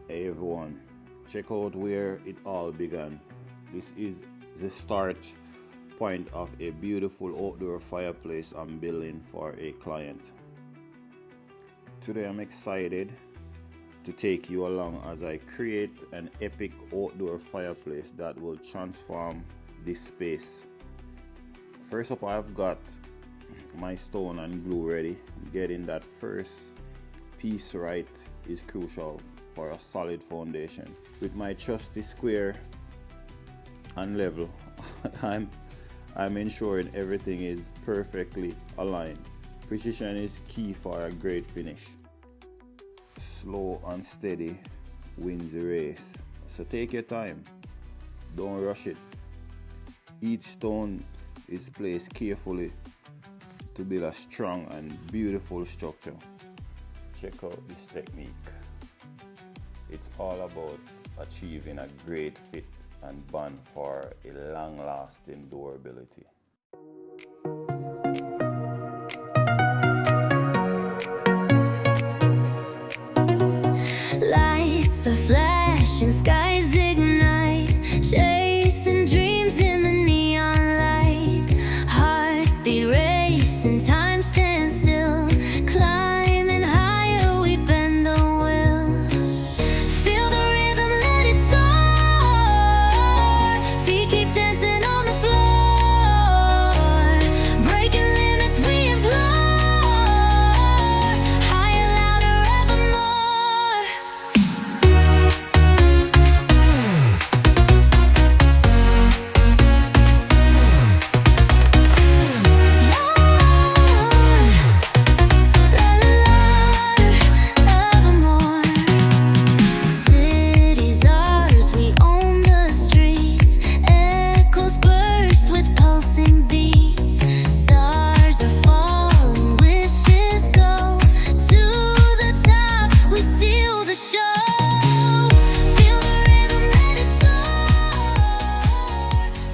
Hey everyone, check out where it all began. This is the start point of a beautiful outdoor fireplace I'm building for a client. Today I'm excited to take you along as I create an epic outdoor fireplace that will transform this space. First up, I've got my stone and glue ready. Getting that first piece right is crucial for a solid foundation. With my trusty square and level, I'm ensuring everything is perfectly aligned. Precision is key for a great finish. Slow and steady wins the race. So take your time, don't rush it. Each stone is placed carefully to build a strong and beautiful structure. Check out this technique. It's all about achieving a great fit and bond for a long-lasting durability. Lights are flashing, skies ignite, chasing dreams in the neon light. Heartbeat racing, time stands still, climbing higher, we bend the will. Feel the rhythm, let it soar, feet keep dancing on the floor, breaking limits we implore, higher, louder, evermore. Cities ours, we own the streets. Echoes burst with pulsing beats. Stars are falling, wishes go to the top. We steal the show. Feel the rhythm, let it soar.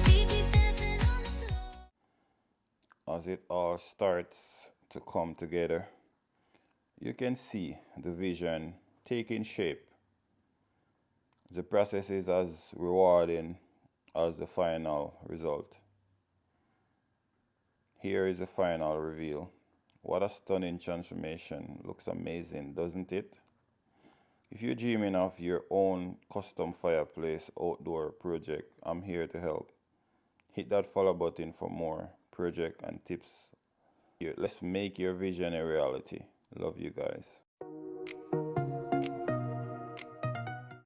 Feet keep dancing on the floor. As it all starts to come together, you can see the vision taking shape. The process is as rewarding as the final result. Here is the final reveal. What a stunning transformation. Looks amazing, doesn't it? If you're dreaming of your own custom fireplace outdoor project, I'm here to help. Hit that follow button for more project and tips. Here, let's make your vision a reality. Love you guys.